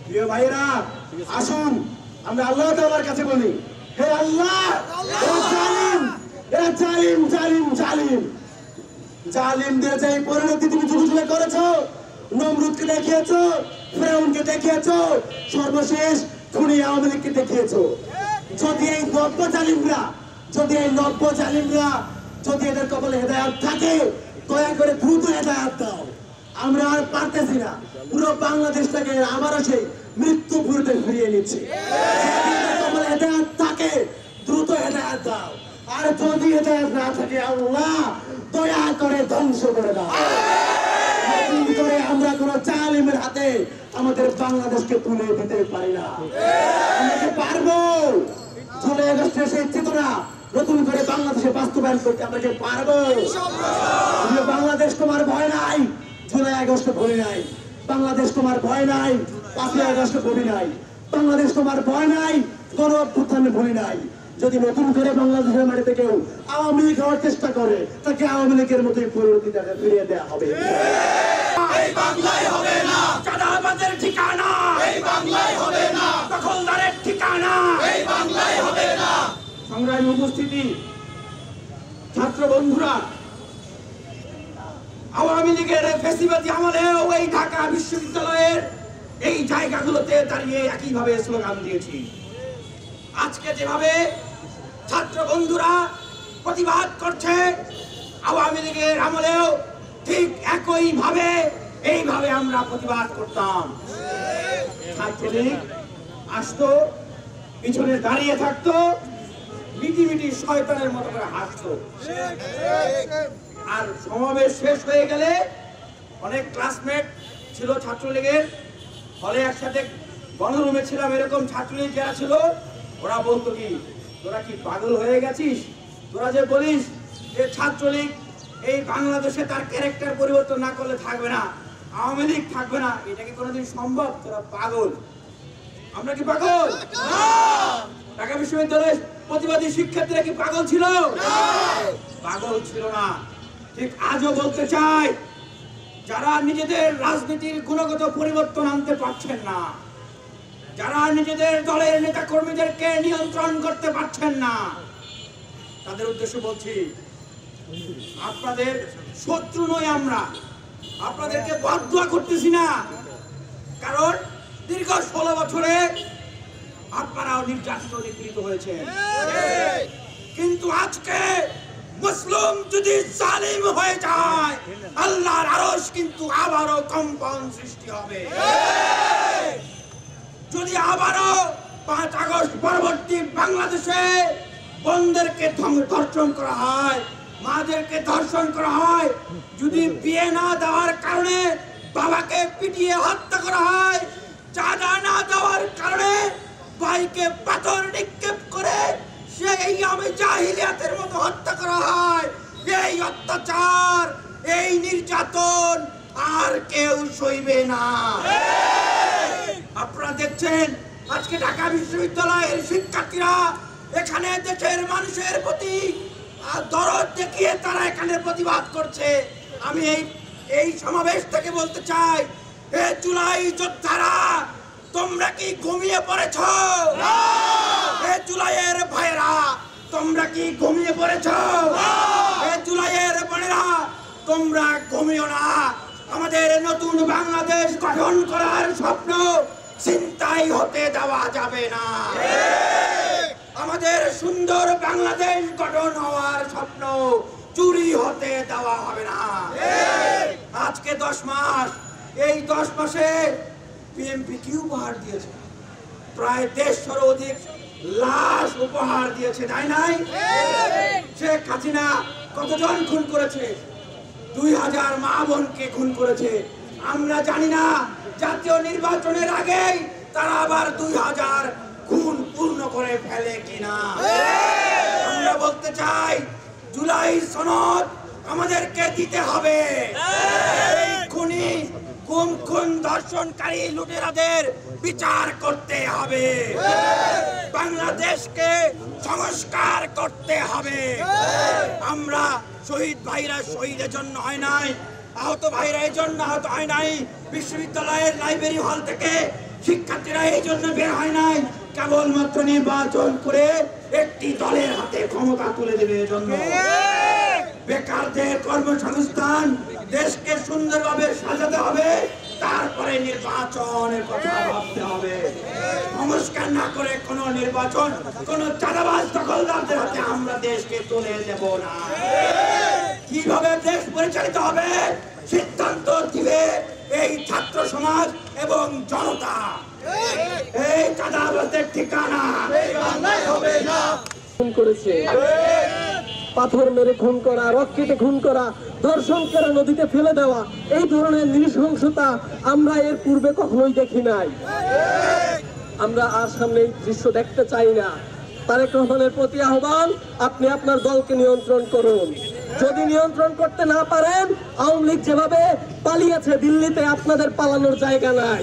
প্রিয় ভাইরা, আসুন আমরা আল্লাহ তাআলার কাছে বলি, হে আল্লাহ, এরা জালিম জালিম জালিম জালিমদের যে পরিণতি তুমি যুগে যুগে করেছো, নমরুদকে দেখিয়েছো, ফিরআউনকে দেখিয়েছো, সর্বশেষ খুনি আওয়ামী লীগকে দেখিয়েছো। যদি এই নব্য জালিমরা যদি এদের কপালে হেদায়েত থাকে, দয়া করে দ্রুত হেদায়েত দাও। আমরা আর পারতেছি না, পুরো বাংলাদেশটাকে আবারও সেই মৃত্যু পুরোতে ফিরিয়ে নিচ্ছে। কপালে হেদায়েত থাকে, দ্রুত হেদায়েত দাও। আর যদি হেদায়েত না থাকে, আল্লাহ দয়া করে ধ্বংস করে দাও। করে আমরা কোন জালিমের হাতে আমাদের বাংলাদেশকে তুলে দিতে পারি না। আমরা কি পারবো জুলাই আগস্টের সেই চেতনা নতুন করে বাংলাদেশে বাস্তবায়ন করতে? আমরা কি পারবো? বাংলাদেশ তোমার ভয় নাই, জুলাই আগস্টে ভয় নাই। বাংলাদেশ তোমার ভয় নাই, 5ই আগস্টে ভয় নাই। বাংলাদেশ তোমার ভয় নাই, গণ অভ্যুত্থানে ভয় নাই। যদি নতুন করে বাংলাদেশের মাটিতে কেউ আওয়ামী লীগ হওয়ার চেষ্টা করে, তাকে আওয়ামী লীগের মতোই পরিণতি ফিরিয়ে দেওয়া হবে। এই বাংলায় হবে না চাঁদাবাজের ঠিকানা, এই বাংলায় হবে না দখলদারের ঠিকানা, এই বাংলায় হবে না। সংগ্রামী উপস্থিতি, ছাত্র বন্ধুরা, আওয়ামী লীগের ফ্যাসিবাদী আমলেও এই ঢাকা বিশ্ববিদ্যালয়ের এই জায়গাগুলোতে দাঁড়িয়ে একইভাবে স্লোগান দিয়েছি। আজকে যেভাবে ছাত্র বন্ধুরা প্রতিবাদ করছে, আওয়ামী লীগের আমলেও ঠিক একইভাবে এইভাবে আমরা প্রতিবাদ করতাম। ছাত্রলীগ আসতো, পিছনে দাঁড়িয়ে থাকতো, মিটিমিটি শয়তানের মতো করে হাসতো। আর সমাবেশ শেষ হয়ে গেলে অনেক ক্লাসমেট ছিল ছাত্রলীগের, হলে একসাথে গণরুমে ছিলাম, এরকম ছাত্রলীগ যারা ছিল ওরা বলতো কি, তোরা কি পাগল হয়ে গেছিস? তোরা যে বলিস যে ছাত্রলীগ এই বাংলাদেশে তার ক্যারেক্টার পরিবর্তন না করলে থাকবে না, আওয়ামী লীগ থাকবে না, এটা কি কোনোদিন সম্ভব? তোরা পাগল। আমরা কি পাগল? ঢাকা বিশ্ববিদ্যালয়ের প্রতিবাদী শিক্ষার্থীরা কি পাগল ছিল? পাগল ছিল না। ঠিক আজও বলতে চাই, যারা নিজেদের রাজনীতির গুণগত পরিবর্তন আনতে পারছেন না, যারা নিজেদের দলের নেতা কর্মীদেরকে নিয়ন্ত্রণ করতে পারছেন না, তাদের উদ্দেশ্যে বলছি, আপনাদের শত্রু নই আমরা, আপনাদেরকে বদদুয়া করতেছি না। কারণ দীর্ঘ 16 বছরে আপনারাও নির্যাতিত নিপীড়িত হয়েছেন। কিন্তু আজকে মুসলিম যদি জালিম হয়ে যায়, আল্লাহর আরশ কিন্তু আবারও কম্পন সৃষ্টি হবে। যদি আবারও 5 আগস্ট পরবর্তী বাংলাদেশে বোনদেরকে ধর্ষণ করা হয়, মাদেরকে ধর্ষণ করা হয়, যদি বিয়ে না দেওয়ার কারণে বাবাকে পিটিয়ে হত্যা করা হয়, চাঁদা না দেওয়ার কারণে ভাইকে পাথর নিক্ষেপ করে সেই জাহিলিয়াতের মতো হত্যা করা হয়, এই অত্যাচার, এই নির্যাতন আর কেউ সইবে না। আপনারা দেখছেন আজকে ঢাকা বিশ্ববিদ্যালয়ের শিক্ষার্থীরা এখানে দেশের মানুষের প্রতি দরদ দেখিয়ে তারা এখানে প্রতিবাদ করছে। আমি এই সমাবেশ থেকে বলতে চাই, হে জুলাই যোদ্ধারা, তোমরা কি ঘুমিয়ে পড়েছ? হে জুলাইয়ের ভাইরা, তোমরা কি ঘুমিয়ে পড়েছ? হে জুলাইয়ের বোনেরা, তোমরা ঘুমিও না। আমাদের নতুন বাংলাদেশ গঠন করার স্বপ্ন চিন্তাই হতে দেওয়া যাবে না। আমাদের সুন্দর বাংলাদেশ গঠন হওয়ার স্বপ্ন চুরি হতে দেওয়া হবে না। আজকে 10 মাস, এই 10 মাসে বিএনপি কি উপহার দিয়েছে? প্রায় 150 অধিক লাশ উপহার দিয়েছে, তাই নাই? শেখ হাসিনা কতজন খুন করেছে? 2000 মা বোনকে খুন করেছে। আমরা জানি না জাতীয় নির্বাচনের আগেই তারা আবার 2000 খুন পূর্ণ করে ফেলে কিনা। আমরা বলতে চাই, জুলাই সনদ আমাদেরকে দিতে হবে। এই খুনি খুন ধর্ষণকারী লুটেরাদের বিচার করতে হবে। বাংলাদেশকে সংস্কার করতে হবে। আমরা শহীদ ভাইরা শহীদের জন্য হয় নাই, আহত ভাইরা এই জন্য আহত হয় নাই। বিশ্ববিদ্যালয়ের লাইব্রেরি হল থেকে শিক্ষার্থীরা এই জন্য বের হয় নাই কেবলমাত্র নির্বাচন করে একটি দলের হাতে ক্ষমতা তুলে দেবে এজন্য। বেকারদের কর্মসংস্থান, দেশকে সুন্দরভাবে সাজাতে হবে, তারপরে নির্বাচনের কথা ভাবতে হবে। সংস্কার না করে কোনো নির্বাচন কোন চাঁদাবাজ দখলদারদের হাতে আমরা দেশকে তুলে দেব না। কিভাবে দেশ পরিচালিত হবে সিদ্ধান্ত দিবে এই ছাত্র সমাজ এবং জনতা। এই চাঁদাবাজদের ঠিকানা হবে না। করেছে পাথর মেরে খুন করা, রক্তে খুন করা, ধর্ষণ করে নদীতে ফেলে দেওয়া, এই ধরনের নৃশংসতা আমরা এর পূর্বে কখনোই দেখি নাই। আমরা আর সামনে এই দৃশ্য দেখতে চাই না। তারেক রহমানের প্রতি আহ্বান, আপনি আপনার দলকে নিয়ন্ত্রণ করুন। যদি নিয়ন্ত্রণ করতে না পারেন, আওয়ামী লীগ যেভাবে পালিয়েছে দিল্লিতে, আপনাদের পালানোর জায়গা নাই।